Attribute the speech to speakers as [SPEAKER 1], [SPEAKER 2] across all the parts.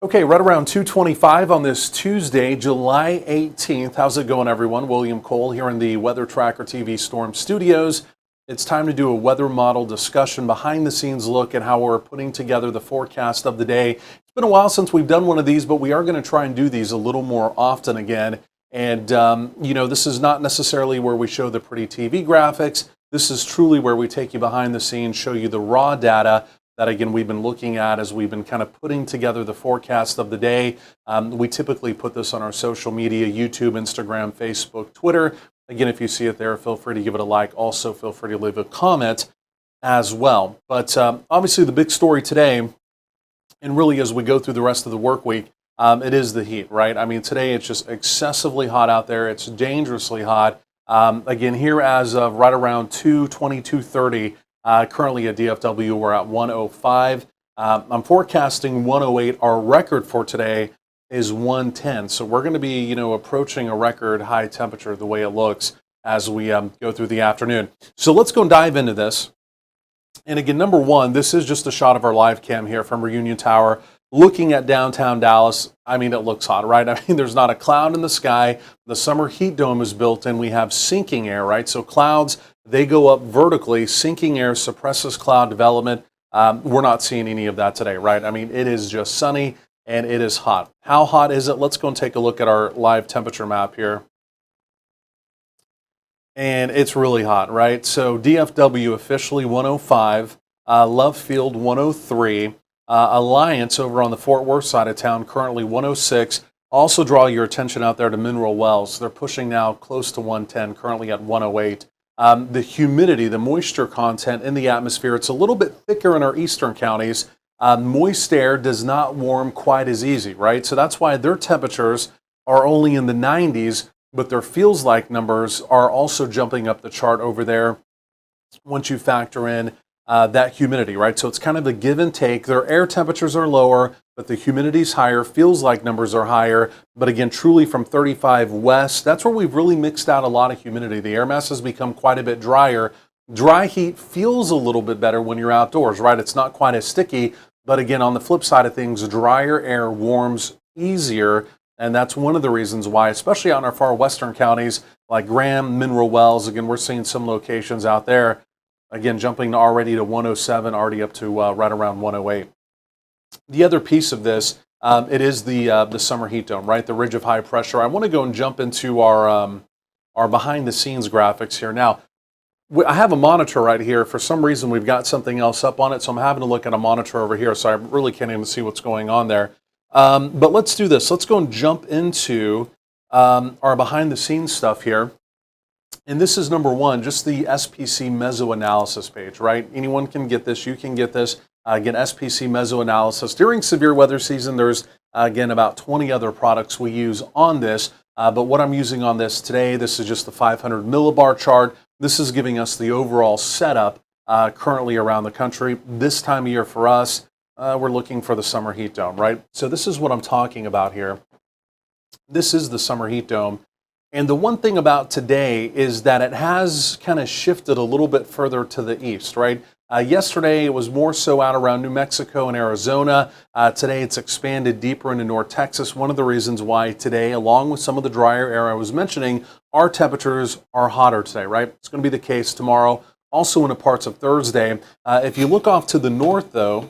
[SPEAKER 1] Okay, right around 2:25 on this Tuesday, July 18th. How's it going, everyone? William Cole here in the Weather Tracker TV Storm Studios. It's time to do a weather model discussion, behind the scenes look at how we're putting together the forecast of the day. It's been a while since we've done one of these, but we are going to try and do these a little more often again. And, this is not necessarily where we show the pretty TV graphics. This is truly where we take you behind the scenes, show you the raw data that, again, we've been looking at as we've been kind of putting together the forecast of the day. We typically put this on our social media, YouTube, Instagram, Facebook, Twitter. Again, if you see it there, feel free to give it a like. Also, feel free to leave a comment as well. But obviously, the big story today, and really as we go through the rest of the work week, it is the heat, right? I mean, today it's just excessively hot out there. It's dangerously hot. Again, here as of right around 2:20, 2:30, currently at DFW, we're at 105. I'm forecasting 108. Our record for today is 110. So we're going to be, approaching a record high temperature the way it looks as we go through the afternoon. So let's go and dive into this. And again, number one, this is just a shot of our live cam here from Reunion Tower looking at downtown Dallas. I mean, it looks hot, right? I mean, there's not a cloud in the sky. The summer heat dome is built in. We have sinking air, right? So clouds, they go up vertically. Sinking air suppresses cloud development. We're not seeing any of that today, right? I mean, it is just sunny and it is hot. How hot is it? Let's go and take a look at our live temperature map here. And it's really hot, right? So DFW officially 105, Love Field 103, Alliance over on the Fort Worth side of town currently 106. Also draw your attention out there to Mineral Wells. They're pushing now close to 110, currently at 108. The humidity, the moisture content in the atmosphere, it's a little bit thicker in our eastern counties. Moist air does not warm quite as easy, right? So that's why their temperatures are only in the 90s, but their feels like numbers are also jumping up the chart over there once you factor in that humidity, right? So it's kind of a give and take. Their air temperatures are lower, but the humidity's higher, feels like numbers are higher. But again, truly from 35 west, that's where we've really mixed out a lot of humidity. The air mass has become quite a bit drier. Dry heat feels a little bit better when you're outdoors, right? It's not quite as sticky. But again, on the flip side of things, drier air warms easier. And that's one of the reasons why, especially out in our far western counties, like Graham, Mineral Wells, again, we're seeing some locations out there, again, jumping already to 107, already up to right around 108. The other piece of this, it is the summer heat dome, right? The ridge of high pressure. I want to go and jump into our behind the scenes graphics here. Now, I have a monitor right here. For some reason, we've got something else up on it, so I'm having to look at a monitor over here, so I really can't even see what's going on there. But let's do this. Let's go and jump into our behind the scenes stuff here. And this is number one, just the SPC Mesoanalysis page, right? Anyone can get this. You can get this. Again, SPC Mesoanalysis. During severe weather season, there's, again, about 20 other products we use on this. But what I'm using on this today, this is just the 500 millibar chart. This is giving us the overall setup currently around the country. This time of year for us, we're looking for the summer heat dome, right? So this is what I'm talking about here. This is the summer heat dome. And the one thing about today is that it has kind of shifted a little bit further to the east, right? Yesterday, it was more so out around New Mexico and Arizona. Today, it's expanded deeper into North Texas. One of the reasons why today, along with some of the drier air I was mentioning, our temperatures are hotter today, right? It's going to be the case tomorrow, also into parts of Thursday. If you look off to the north, though,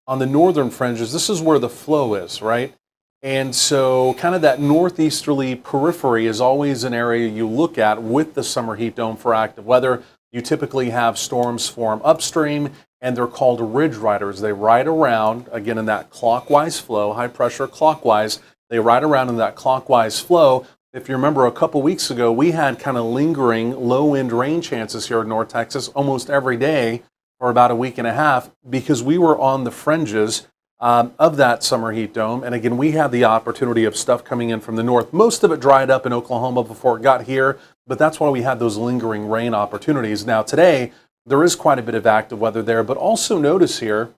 [SPEAKER 1] on the northern fringes, this is where the flow is, right? And so kind of that northeasterly periphery is always an area you look at with the summer heat dome for active weather. You typically have storms form upstream, and they're called ridge riders. They ride around, again, in that clockwise flow, high pressure clockwise. They ride around in that clockwise flow. If you remember a couple weeks ago, we had kind of lingering low-end rain chances here in North Texas almost every day for about a week and a half because we were on the fringes of that summer heat dome. And again, we had the opportunity of stuff coming in from the north. Most of it dried up in Oklahoma before it got here, but that's why we had those lingering rain opportunities. Now today, there is quite a bit of active weather there, but also notice here,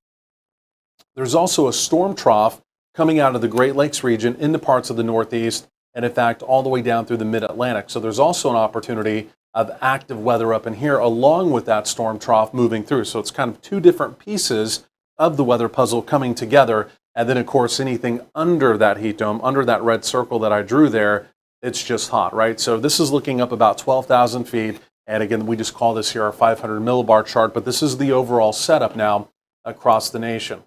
[SPEAKER 1] there's also a storm trough coming out of the Great Lakes region into parts of the Northeast, and in fact, all the way down through the Mid-Atlantic. So there's also an opportunity of active weather up in here, along with that storm trough moving through. So it's kind of two different pieces of the weather puzzle coming together And then, of course, anything under that heat dome, under that red circle that I drew there, it's just hot, right? So this is looking up about 12,000 feet. And again, we just call this here our 500 millibar chart, but this is the overall setup now across the nation.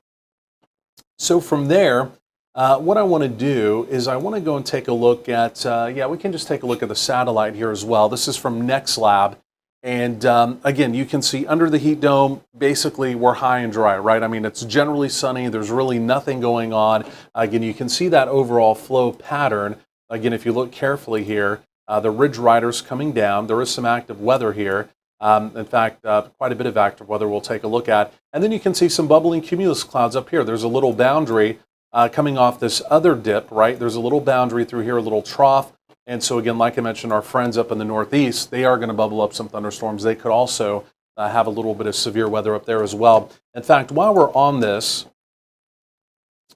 [SPEAKER 1] So from there, what I want to do is I want to go and take a look at, we can just take a look at the satellite here as well. This is from NextLab. And again, you can see under the heat dome, basically we're high and dry, right? I mean, it's generally sunny. There's really nothing going on. Again, you can see that overall flow pattern. Again, if you look carefully here, the ridge riders coming down. There is some active weather here. In fact, quite a bit of active weather we'll take a look at. And then you can see some bubbling cumulus clouds up here. There's a little boundary coming off this other dip, right? There's a little boundary through here, a little trough. And so again, like I mentioned, our friends up in the Northeast, they are going to bubble up some thunderstorms. They could also have a little bit of severe weather up there as well. In fact, while we're on this,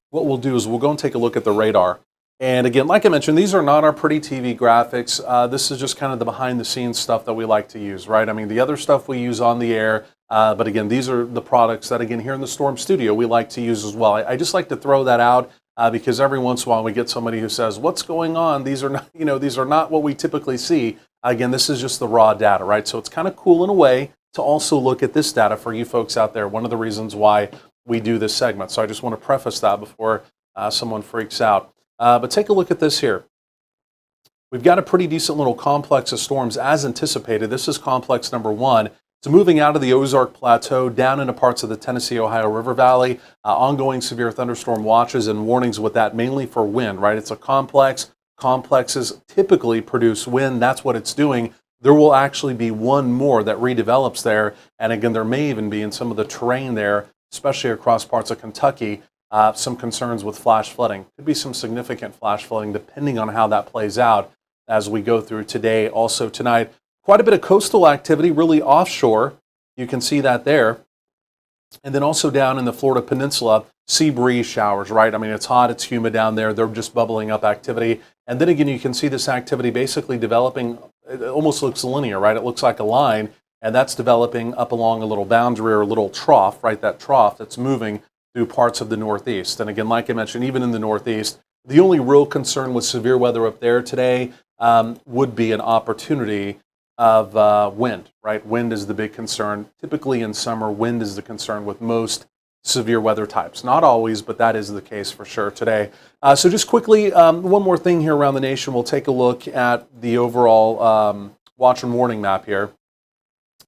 [SPEAKER 1] what we'll do is we'll go and take a look at the radar. And again, like I mentioned, these are not our pretty TV graphics. This is just kind of the behind the scenes stuff that we like to use, right? I mean, the other stuff we use on the air, but again, these are the products that, again, here in the Storm Studio, we like to use as well. I just like to throw that out because every once in a while we get somebody who says, what's going on? These are not, these are not what we typically see. Again, this is just the raw data, right? So it's kind of cool in a way to also look at this data for you folks out there. One of the reasons why we do this segment. So I just want to preface that before someone freaks out. But take a look at this here. We've got a pretty decent little complex of storms as anticipated. This is complex number 1. It's moving out of the Ozark Plateau down into parts of the Tennessee-Ohio River Valley. Ongoing severe thunderstorm watches and warnings with that, mainly for wind, right? It's a complex. Complexes typically produce wind. That's what it's doing. There will actually be one more that redevelops there. And again, there may even be in some of the terrain there, especially across parts of Kentucky, some concerns with flash flooding. Could be some significant flash flooding depending on how that plays out as we go through today. Also tonight, quite a bit of coastal activity, really offshore. You can see that there. And then also down in the Florida Peninsula, sea breeze showers, right? I mean, it's hot, it's humid down there. They're just bubbling up activity. And then again, you can see this activity basically developing. It almost looks linear, right? It looks like a line, and that's developing up along a little boundary or a little trough, right? That trough that's moving through parts of the Northeast. And again, like I mentioned, even in the Northeast, the only real concern with severe weather up there today would be an opportunity of wind, right? Wind is the big concern. Typically in summer, wind is the concern with most severe weather types. Not always, but that is the case for sure today. So just quickly, one more thing here around the nation. We'll take a look at the overall watch and warning map here.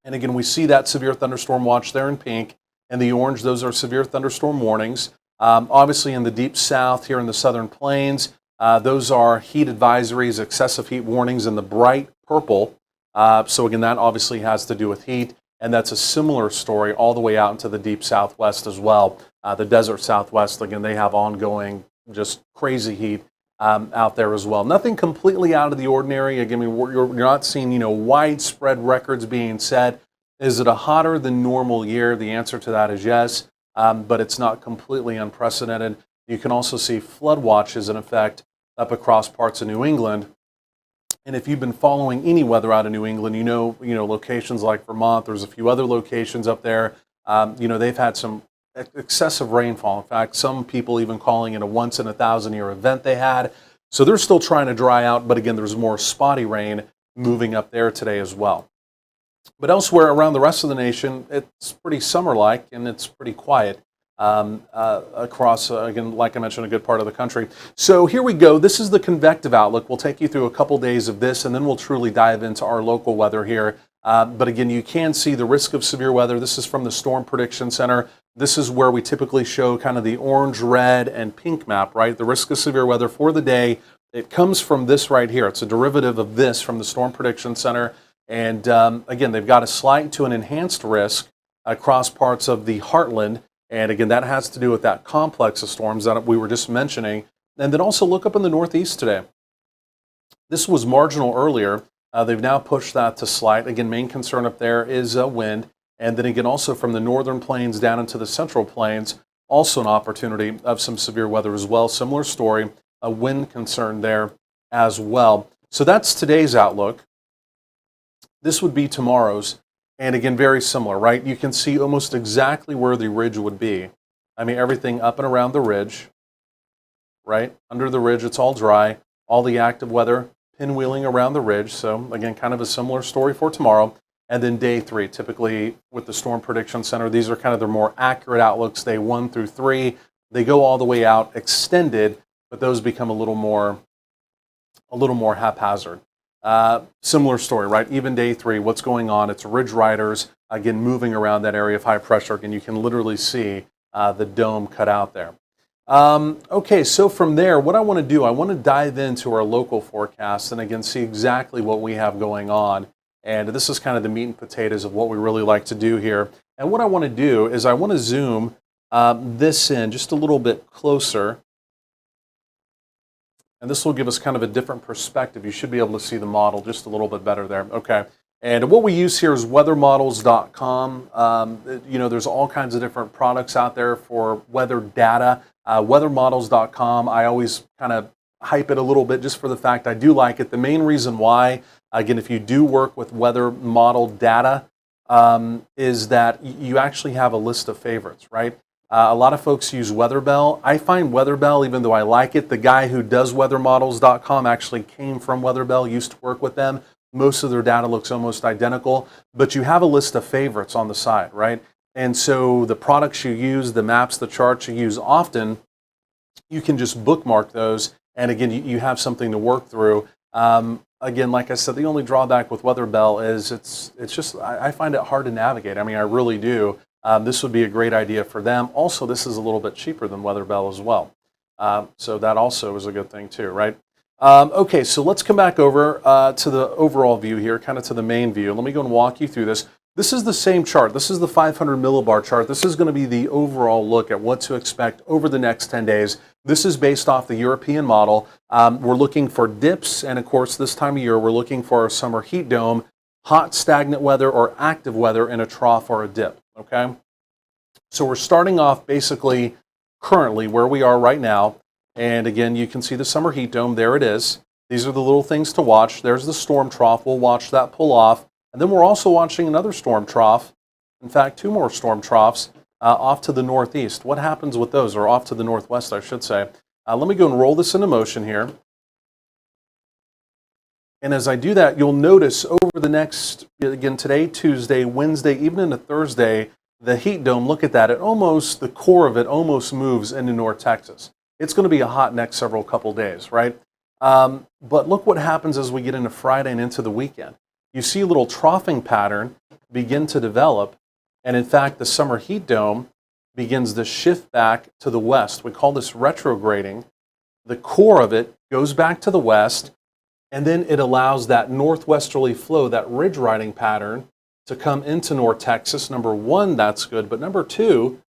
[SPEAKER 1] And again, we see that severe thunderstorm watch there in pink. And the orange, those are severe thunderstorm warnings. Obviously in the deep south here in the southern plains, those are heat advisories, excessive heat warnings in the bright purple. So again, that obviously has to do with heat. And that's a similar story all the way out into the deep southwest as well. The desert southwest, again, they have ongoing just crazy heat out there as well. Nothing completely out of the ordinary. Again, you're not seeing widespread records being set. Is it a hotter than normal year? The answer to that is yes, but it's not completely unprecedented. You can also see flood watches in effect up across parts of New England. And if you've been following any weather out of New England, you know locations like Vermont. There's a few other locations up there. They've had some excessive rainfall. In fact, some people even calling it a once in a 1,000-year event they had. So they're still trying to dry out. But again, there's more spotty rain moving up there today as well. But elsewhere around the rest of the nation, it's pretty summer-like and it's pretty quiet across, again, like I mentioned, a good part of the country. So here we go. This is the convective outlook. We'll take you through a couple days of this, and then we'll truly dive into our local weather here. But again, you can see the risk of severe weather. This is from the Storm Prediction Center. This is where we typically show kind of the orange, red, and pink map, right? The risk of severe weather for the day. It comes from this right here. It's a derivative of this from the Storm Prediction Center. And again, they've got a slight to an enhanced risk across parts of the heartland. And again, that has to do with that complex of storms that we were just mentioning. And then also look up in the Northeast today. This was marginal earlier. They've now pushed that to slight. Again, main concern up there is wind. And then again, also from the northern plains down into the central plains, also an opportunity of some severe weather as well. Similar story, a wind concern there as well. So that's today's outlook. This would be tomorrow's, and again, very similar, right? You can see almost exactly where the ridge would be. I mean, everything up and around the ridge, right? Under the ridge, it's all dry. All the active weather pinwheeling around the ridge. So again, kind of a similar story for tomorrow. And then day 3, typically with the Storm Prediction Center, these are kind of their more accurate outlooks. Day 1 through 3, they go all the way out extended, but those become a little more haphazard. Similar story, right? Even day 3, what's going on? It's ridge riders, again, moving around that area of high pressure. Again, you can literally see the dome cut out there. Okay, so from there, what I want to do, I want to dive into our local forecast and again, see exactly what we have going on. And this is kind of the meat and potatoes of what we really like to do here. And what I want to do is I want to zoom this in just a little bit closer. And this will give us kind of a different perspective. You should be able to see the model just a little bit better there. Okay. And what we use here is weathermodels.com. There's all kinds of different products out there for weather data. Weathermodels.com, I always kind of hype it a little bit just for the fact I do like it. The main reason why, again, if you do work with weather model data, is that you actually have a list of favorites, right? A lot of folks use WeatherBell. I find WeatherBell, even though I like it, the guy who does weathermodels.com actually came from WeatherBell, used to work with them. Most of their data looks almost identical, but you have a list of favorites on the side, right? And so the products you use, the maps, the charts you use often, you can just bookmark those. And again, you have something to work through. Again, like I said, the only drawback with WeatherBell is it's just, I find it hard to navigate. I mean, I really do. This would be a great idea for them. Also, this is a little bit cheaper than WeatherBell as well. So that also is a good thing too, right? Okay, so let's come back over to the overall view here, kind of to the main view. Let me go and walk you through this. This is the same chart. This is the 500 millibar chart. This is going to be the overall look at what to expect over the next 10 days. This is based off the European model. We're looking for dips, and of course, this time of year, we're looking for our summer heat dome, hot stagnant weather or active weather in a trough or a dip, okay? So we're starting off basically currently where we are right now. And again, you can see the summer heat dome. There it is. These are the little things to watch. There's the storm trough. We'll watch that pull off. And then we're also watching another storm trough. In fact, 2 more storm troughs off to the northeast. What happens with those, or off to the northwest, I should say. Let me go and roll this into motion here. And as I do that, you'll notice over the next, again, today, Tuesday, Wednesday, even into Thursday, the heat dome, look at that. The core of it almost moves into North Texas. It's going to be a hot next couple days, right? But look what happens as we get into Friday and into the weekend. You see a little troughing pattern begin to develop, and in fact, the summer heat dome begins to shift back to the west. We call this retrograding. The core of it goes back to the west, and then it allows that northwesterly flow, that ridge riding pattern, to come into North Texas. Number 1, that's good, but number 2,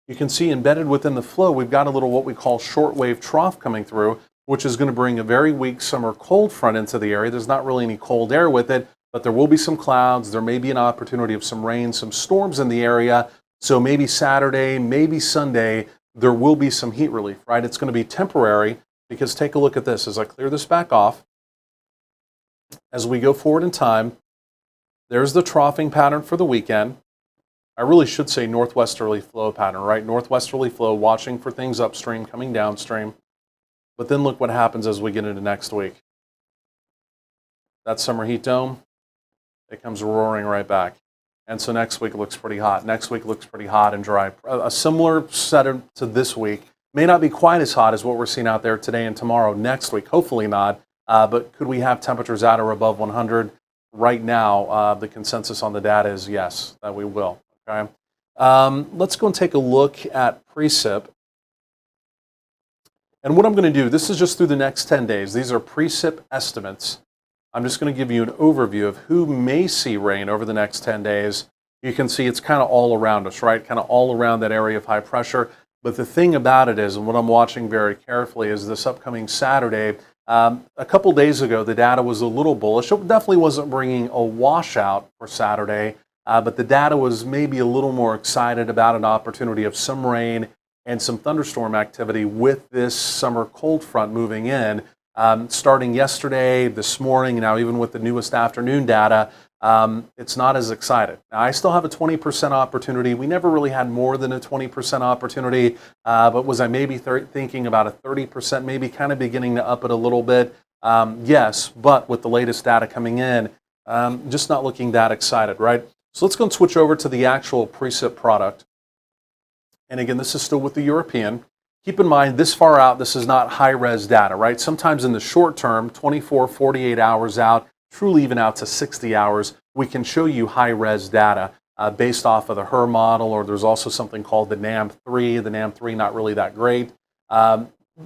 [SPEAKER 1] you can see embedded within the flow, we've got a little what we call shortwave trough coming through, which is going to bring a very weak summer cold front into the area. There's not really any cold air with it, but there will be some clouds. There may be an opportunity of some rain, some storms in the area. So maybe Saturday, maybe Sunday, there will be some heat relief, right? It's going to be temporary because take a look at this. As I clear this back off, as we go forward in time, there's the troughing pattern for the weekend. I really should say northwesterly flow pattern, right? Northwesterly flow, watching for things upstream, coming downstream. But then look what happens as we get into next week. That summer heat dome, it comes roaring right back. And so next week looks pretty hot. Next week looks pretty hot and dry. A similar setup to this week. May not be quite as hot as what we're seeing out there today and tomorrow. Next week, hopefully not. But could we have temperatures at or above 100? Right now, the consensus on the data is yes, that we will. Okay. Let's go and take a look at Precip. And what I'm going to do, this is just through the next 10 days. These are Precip estimates. I'm just going to give you an overview of who may see rain over the next 10 days. You can see it's kind of all around us, right? Kind of all around that area of high pressure. But the thing about it is, and what I'm watching very carefully, is this upcoming Saturday. A couple days ago, the data was a little bullish. It definitely wasn't bringing a washout for Saturday, but the data was maybe a little more excited about an opportunity of some rain and some thunderstorm activity with this summer cold front moving in. Starting yesterday, this morning, now even with the newest afternoon data, it's not as excited. Now, I still have a 20% opportunity. We never really had more than a 20% opportunity, but was I maybe thinking about a 30%, maybe kind of beginning to up it a little bit? Yes, but with the latest data coming in, just not looking that excited, right? So let's go and switch over to the actual Precip product. And again, this is still with the European. Keep in mind, this far out, this is not high-res data, right? Sometimes in the short term, 24, 48 hours out, truly even out to 60 hours, we can show you high-res data based off of the HER model, or there's also something called the NAM3. The NAM3 not really that great.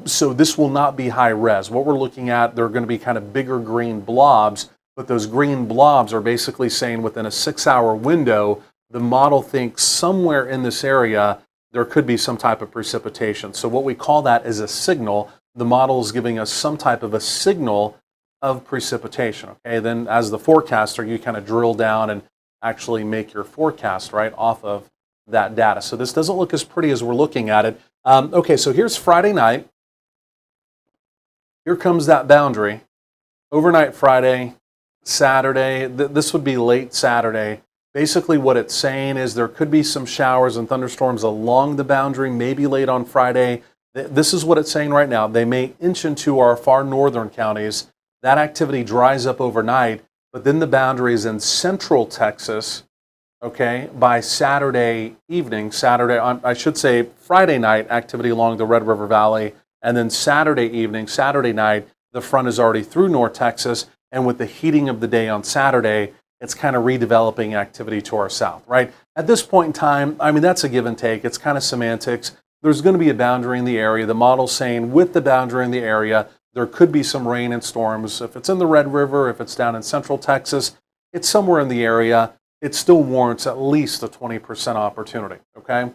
[SPEAKER 1] So this will not be high-res. What we're looking at, they're going to be kind of bigger green blobs, but those green blobs are basically saying within a 6-hour window, the model thinks somewhere in this area there could be some type of precipitation. So what we call that is a signal. The model is giving us some type of a signal of precipitation. Okay, then as the forecaster, you kind of drill down and actually make your forecast right off of that data. So this doesn't look as pretty as we're looking at it. Okay, so here's Friday night. Here comes that boundary. Overnight Friday, Saturday. This would be late Saturday. Basically what it's saying is there could be some showers and thunderstorms along the boundary, maybe late on Friday. This is what it's saying right now. They may inch into our far northern counties. That activity dries up overnight, but then the boundary is in central Texas, okay, by Saturday evening, I should say Friday night activity along the Red River Valley, and then Saturday evening, Saturday night, the front is already through North Texas, and with the heating of the day on Saturday, it's kind of redeveloping activity to our south, right? At this point in time, I mean, that's a give and take. It's kind of semantics. There's going to be a boundary in the area. The model's saying with the boundary in the area, there could be some rain and storms. If it's in the Red River, if it's down in central Texas, it's somewhere in the area. It still warrants at least a 20% opportunity, okay?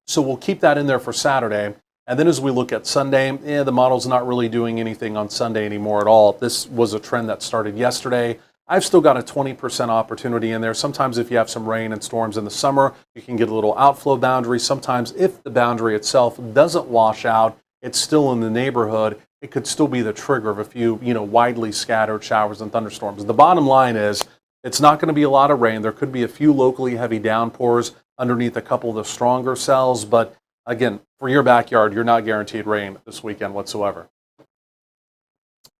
[SPEAKER 1] So we'll keep that in there for Saturday. And then as we look at Sunday, the model's not really doing anything on Sunday anymore at all. This was a trend that started yesterday. I've still got a 20% opportunity in there. Sometimes if you have some rain and storms in the summer, you can get a little outflow boundary. Sometimes if the boundary itself doesn't wash out, it's still in the neighborhood, it could still be the trigger of a few, widely scattered showers and thunderstorms. The bottom line is it's not going to be a lot of rain. There could be a few locally heavy downpours underneath a couple of the stronger cells. But again, for your backyard, you're not guaranteed rain this weekend whatsoever.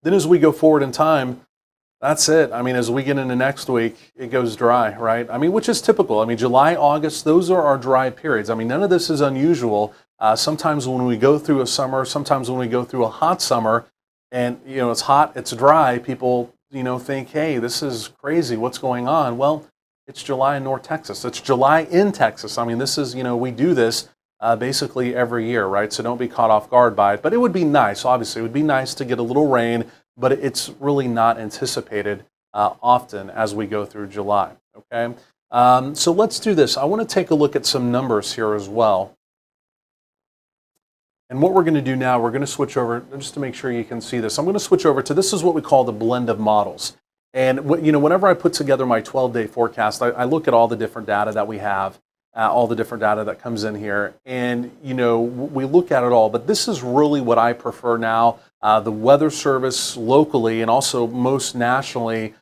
[SPEAKER 1] Then as we go forward in time, that's it. I mean, as we get into next week, it goes dry, right? I mean, which is typical. I mean, July, August, those are our dry periods. I mean, none of this is unusual. Sometimes when we go through a summer, sometimes when we go through a hot summer, and, it's hot, it's dry, people, think, hey, this is crazy. What's going on? Well, it's July in North Texas. It's July in Texas. I mean, this is, we do this basically every year, right? So don't be caught off guard by it. But it would be nice, obviously. It would be nice to get a little rain, but it's really not anticipated often as we go through July, okay? So let's do this. I want to take a look at some numbers here as well. And what we're going to do now, we're going to switch over, just to make sure you can see this, I'm going to switch over to, this is what we call the blend of models. And whenever I put together my 12-day forecast, I look at all the different data that we have, all the different data that comes in here, and we look at it all. But this is really what I prefer now. The Weather Service locally and also most nationally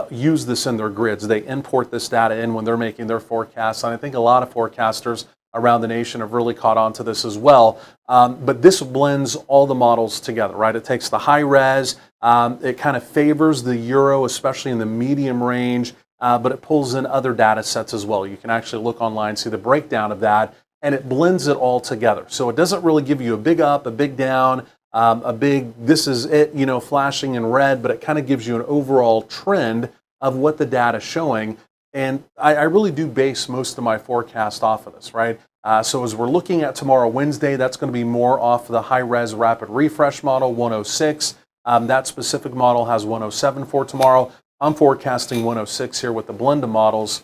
[SPEAKER 1] use this in their grids. They import this data in when they're making their forecasts, and I think a lot of forecasters around the nation have really caught on to this as well. But this blends all the models together, right? It takes the high res, it kind of favors the Euro, especially in the medium range, but it pulls in other data sets as well. You can actually look online, see the breakdown of that, and it blends it all together. So it doesn't really give you a big up, a big down, a big, this is it, flashing in red, but it kind of gives you an overall trend of what the data is showing. And I really do base most of my forecast off of this, right? So as we're looking at tomorrow, Wednesday, that's going to be more off the high-res rapid refresh model, 106. That specific model has 107 for tomorrow. I'm forecasting 106 here with the blend of models.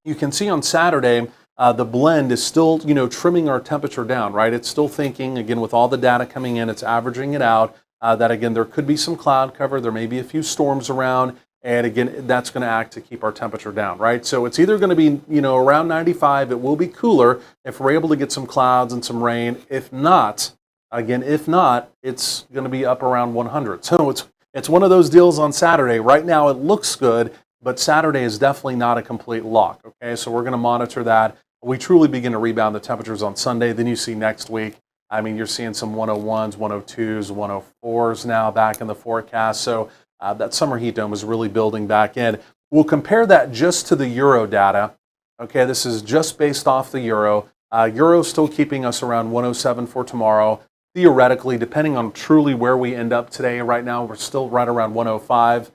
[SPEAKER 1] You can see on Saturday, the blend is still, trimming our temperature down, right? It's still thinking, again, with all the data coming in, it's averaging it out, that, again, there could be some cloud cover. There may be a few storms around. And again, that's going to act to keep our temperature down, right? So it's either going to be, around 95. It will be cooler if we're able to get some clouds and some rain. If not, it's going to be up around 100. So it's one of those deals on Saturday. Right now, it looks good. but Saturday is definitely not a complete lock. Okay, so we're going to monitor that. We truly begin to rebound the temperatures on Sunday. Then you see next week, I mean, you're seeing some 101s, 102s, 104s now back in the forecast. So that summer heat dome is really building back in. We'll compare that just to the Euro data. Okay, this is just based off the Euro. Euro's still keeping us around 107 for tomorrow. Theoretically, depending on truly where we end up today, right now we're still right around 105.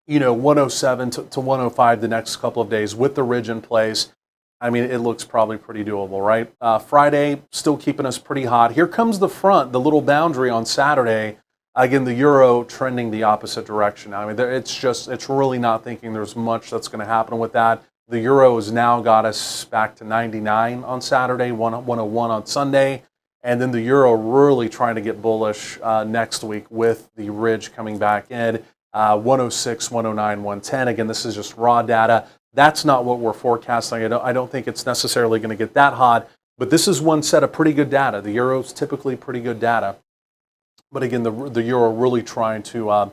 [SPEAKER 1] 107 to 105 the next couple of days with the ridge in place. I mean, it looks probably pretty doable, right? Friday, still keeping us pretty hot. Here comes the front, the little boundary on Saturday. Again, the Euro trending the opposite direction. I mean, it's really not thinking there's much that's going to happen with that. The Euro has now got us back to 99 on Saturday, 101 on Sunday. And then the Euro really trying to get bullish next week with the ridge coming back in. 106, 109, 110. Again, this is just raw data. That's not what we're forecasting. I don't think it's necessarily going to get that hot, but this is one set of pretty good data. The Euro's typically pretty good data. But again, the Euro really trying to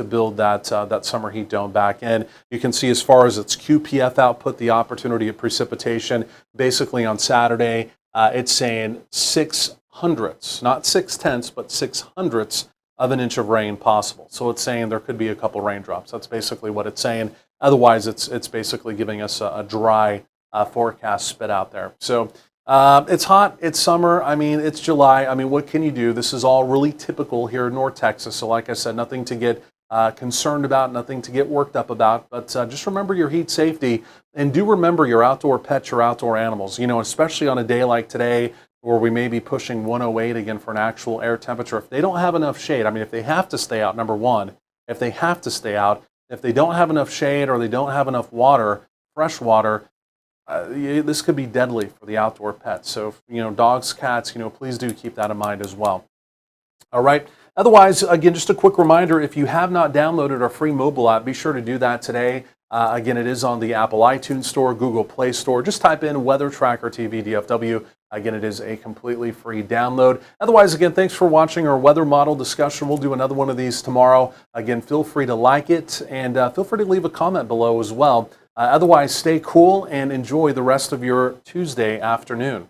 [SPEAKER 1] build that summer heat dome back in. You can see as far as its QPF output, the opportunity of precipitation, basically on Saturday, it's saying 6/100ths, not 6/10ths, but 6/100ths of an inch of rain possible. So it's saying there could be a couple raindrops. That's basically what it's saying. Otherwise, it's basically giving us a dry forecast spit out there. So it's hot, it's summer, I mean, it's July. I mean, what can you do? This is all really typical here in North Texas. So like I said, nothing to get concerned about, nothing to get worked up about, but just remember your heat safety, and do remember your outdoor pets, your outdoor animals, especially on a day like today where we may be pushing 108 again for an actual air temperature. If they don't have enough shade, I mean, if they have to stay out, number one, if they have to stay out, if they don't have enough shade or they don't have enough water, fresh water, this could be deadly for the outdoor pets. So, dogs, cats, please do keep that in mind as well. All right. Otherwise, again, just a quick reminder, if you have not downloaded our free mobile app, be sure to do that today. Again, it is on the Apple iTunes Store, Google Play Store. Just type in Weather Tracker TV DFW. Again, it is a completely free download. Otherwise, again, thanks for watching our weather model discussion. We'll do another one of these tomorrow. Again, feel free to like it, and feel free to leave a comment below as well. Otherwise, stay cool and enjoy the rest of your Tuesday afternoon.